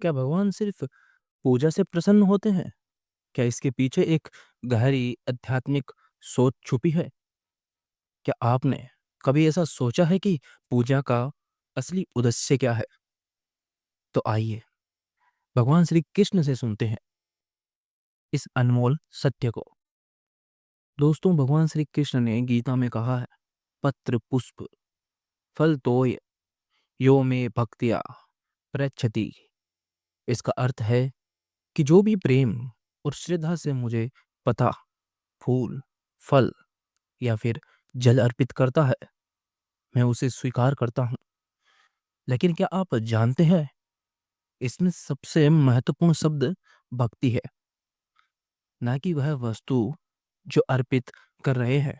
क्या भगवान सिर्फ पूजा से प्रसन्न होते हैं? क्या इसके पीछे एक गहरी आध्यात्मिक सोच छुपी है? क्या आपने कभी ऐसा सोचा है कि पूजा का असली उद्देश्य क्या है? तो आइए भगवान श्री कृष्ण से सुनते हैं इस अनमोल सत्य को। दोस्तों, भगवान श्री कृष्ण ने गीता में कहा है, पत्र पुष्प फल तोय यो में भक्तिया प्रयच्छति। इसका अर्थ है कि जो भी प्रेम और श्रद्धा से मुझे पता, फूल, फल या फिर जल अर्पित करता है, मैं उसे स्वीकार करता हूँ। लेकिन क्या आप जानते हैं, इसमें सबसे महत्वपूर्ण शब्द भक्ति है, ना कि वह वस्तु जो अर्पित कर रहे हैं।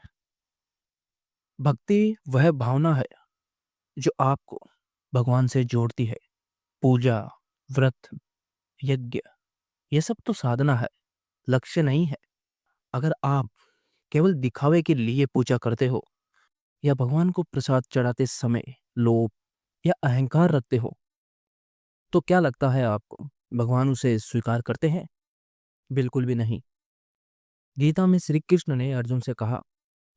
भक्ति वह भावना है जो आपको भगवान से जोड़ती है। पूजा, व्रत, यज्ञ, ये सब तो साधना है, लक्ष्य नहीं है। अगर आप केवल दिखावे के लिए पूजा करते हो या भगवान को प्रसाद चढ़ाते समय लोभ या अहंकार रखते हो, तो क्या लगता है आपको, भगवान उसे स्वीकार करते हैं? बिल्कुल भी नहीं। गीता में श्री कृष्ण ने अर्जुन से कहा,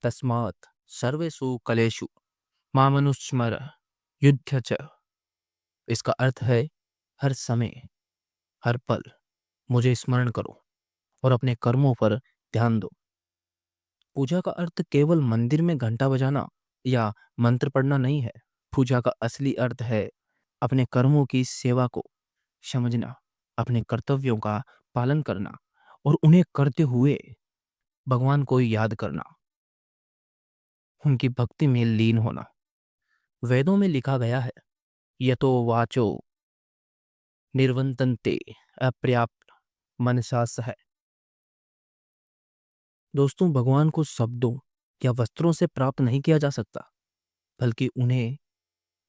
तस्मात् सर्वेषु कलेषु मामनुस्मर युद्ध च। इसका अर्थ है, हर समय, हर पल मुझे स्मरण करो और अपने कर्मों पर ध्यान दो। पूजा का अर्थ केवल मंदिर में घंटा बजाना या मंत्र पढ़ना नहीं है। पूजा का असली अर्थ है अपने कर्मों की सेवा को समझना, अपने कर्तव्यों का पालन करना और उन्हें करते हुए भगवान को याद करना, उनकी भक्ति में लीन होना। वेदों में लिखा गया है, यतो वाचो निर्वतन्ते अपर्याप्त मनसा सह। दोस्तों, भगवान को शब्दों या वस्त्रों से प्राप्त नहीं किया जा सकता, बल्कि उन्हें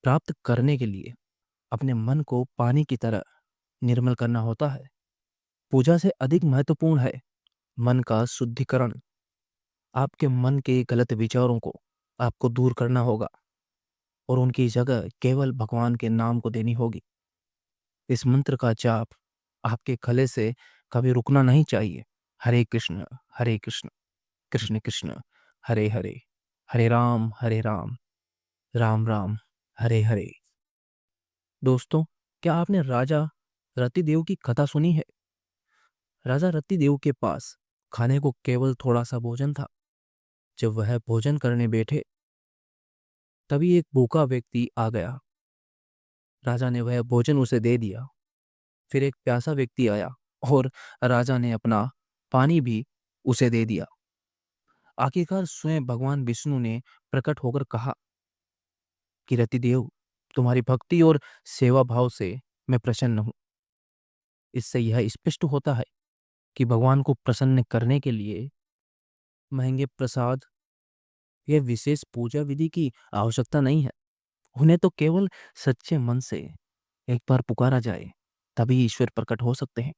प्राप्त करने के लिए अपने मन को पानी की तरह निर्मल करना होता है। पूजा से अधिक महत्वपूर्ण है मन का शुद्धिकरण। आपके मन के गलत विचारों को आपको दूर करना होगा और उनकी जगह केवल भगवान के नाम को देनी होगी। इस मंत्र का जाप आपके गले से कभी रुकना नहीं चाहिए। हरे कृष्ण, हरे कृष्ण, कृष्ण कृष्ण, हरे हरे, हरे राम, राम राम, हरे हरे। दोस्तों, क्या आपने राजा रतिदेव की कथा सुनी है? राजा रतिदेव के पास खाने को केवल थोड़ा सा भोजन था। जब वह भोजन करने बैठे, तभी एक भूखा व्यक्ति आ गया। राजा ने वह भोजन उसे दे दिया। फिर एक प्यासा व्यक्ति आया और राजा ने अपना पानी भी उसे दे दिया। आखिरकार स्वयं भगवान विष्णु ने प्रकट होकर कहा कि रतिदेव, तुम्हारी भक्ति और सेवा भाव से मैं प्रसन्न हूं। इससे यह स्पष्ट होता है कि भगवान को प्रसन्न करने के लिए महंगे प्रसाद या विशेष पूजा विधि की आवश्यकता नहीं है। उन्हें तो केवल सच्चे मन से एक बार पुकारा जाए, तभी ईश्वर प्रकट हो सकते हैं।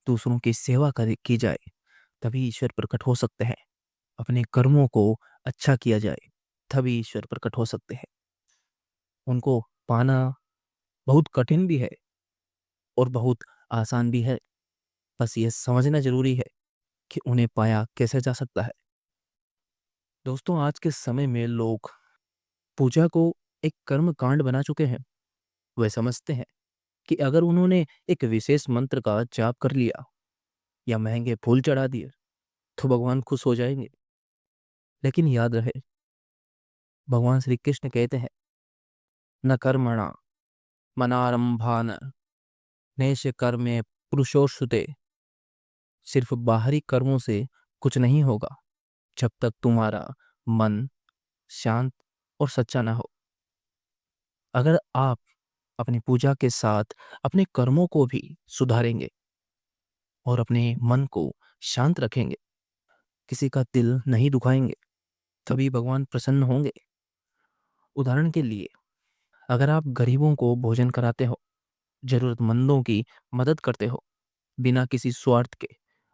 दूसरों की सेवा की जाए, तभी ईश्वर प्रकट हो सकते हैं। अपने कर्मों को अच्छा किया जाए, तभी ईश्वर प्रकट हो सकते हैं। उनको पाना बहुत कठिन भी है और बहुत आसान भी है। बस ये समझना जरूरी है कि उन्हें पाया कैसे जा सकता है। दोस्तों, आज के समय में लोग पूजा को एक कर्म कांड बना चुके हैं। वे समझते हैं कि अगर उन्होंने एक विशेष मंत्र का जाप कर लिया या महंगे फूल चढ़ा दिए, तो भगवान खुश हो जाएंगे। लेकिन याद रहे, भगवान श्री कृष्ण कहते हैं, न कर्मणा मनारंभान नैश कर्मे पुरुषोषुते। सिर्फ बाहरी कर्मों से कुछ नहीं होगा जब तक तुम्हारा मन शांत और सच्चा ना हो। अगर आप अपनी पूजा के साथ अपने कर्मों को भी सुधारेंगे और अपने मन को शांत रखेंगे, किसी का दिल नहीं दुखाएंगे, तभी भगवान प्रसन्न होंगे। उदाहरण के लिए, अगर आप गरीबों को भोजन कराते हो, जरूरतमंदों की मदद करते हो, बिना किसी स्वार्थ के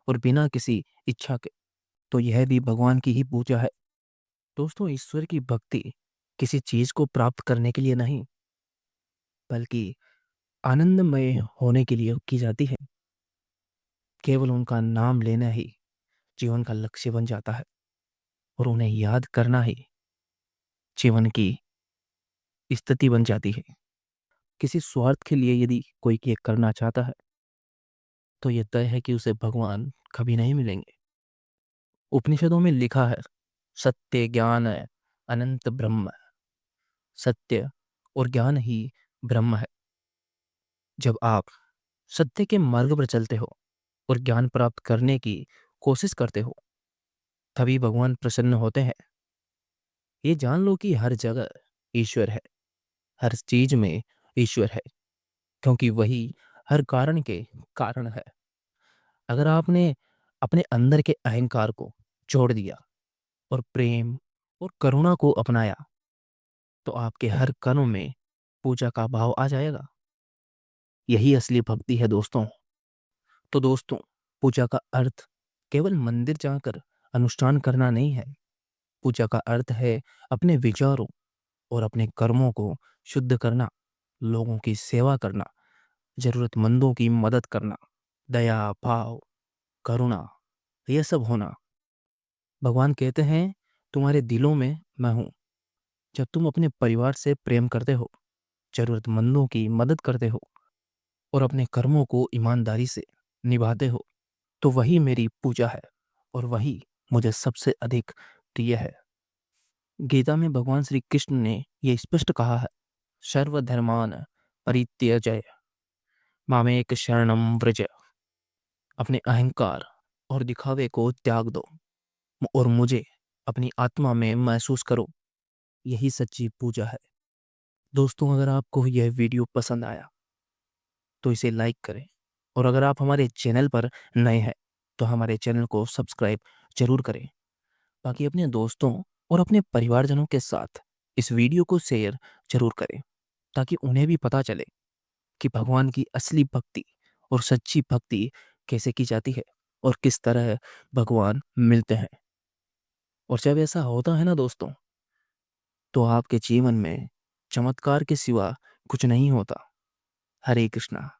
और बिना किसी इच्छा के, तो यह भी भगवान की ही पूजा है। दोस्तों, ईश्वर की भक्ति किसी चीज को प्राप्त करने के लिए नहीं, बल्कि आनंदमय होने के लिए की जाती है। केवल उनका नाम लेना ही जीवन का लक्ष्य बन जाता है और उन्हें याद करना ही जीवन की स्थिति बन जाती है। किसी स्वार्थ के लिए यदि कोई ये करना चाहता है तो ये तय है कि उसे भगवान कभी नहीं मिलेंगे। उपनिषदों में लिखा है, सत्य ज्ञान है अनंत ब्रह्म। सत्य और ज्ञान ही ब्रह्म है। जब आप सत्य के मार्ग पर चलते हो और ज्ञान प्राप्त करने की कोशिश करते हो तभी भगवान प्रसन्न होते हैं। ये जान लो कि हर जगह ईश्वर है, हर चीज में ईश्वर है, क्योंकि वही हर कारण के कारण है। अगर आपने अपने अंदर के अहंकार को छोड़ दिया और प्रेम और करुणा को अपनाया तो आपके हर कर्म में पूजा का भाव आ जाएगा। यही असली भक्ति है दोस्तों। तो दोस्तों, पूजा का अर्थ केवल मंदिर जाकर अनुष्ठान करना नहीं है। पूजा का अर्थ है अपने विचारों और अपने कर्मों को शुद्ध करना, लोगों की सेवा करना, जरूरतमंदों की मदद करना, दया भाव करुणा, यह सब होना। भगवान कहते हैं, तुम्हारे दिलों में मैं हूं। जब तुम अपने परिवार से प्रेम करते हो, जरूरतमंदों की मदद करते हो और अपने कर्मों को ईमानदारी से निभाते हो तो वही मेरी पूजा है और वही मुझे सबसे अधिक प्रिय है। गीता में भगवान श्री कृष्ण ने यह स्पष्ट कहा है, सर्वधर्मान परित्यजय मामेक शरणम व्रज। अपने अहंकार और दिखावे को त्याग दो और मुझे अपनी आत्मा में महसूस करो। यही सच्ची पूजा है। दोस्तों, अगर आपको यह वीडियो पसंद आया तो इसे लाइक करें और अगर आप हमारे चैनल पर नए हैं तो हमारे चैनल को सब्सक्राइब जरूर करें। बाकी अपने दोस्तों और अपने परिवारजनों के साथ इस वीडियो को शेयर जरूर करें ताकि उन्हें भी पता चले कि भगवान की असली भक्ति और सच्ची भक्ति कैसे की जाती है और किस तरह भगवान मिलते हैं। और जब ऐसा होता है ना दोस्तों, तो आपके जीवन में चमत्कार के सिवा कुछ नहीं होता। हरे कृष्णा।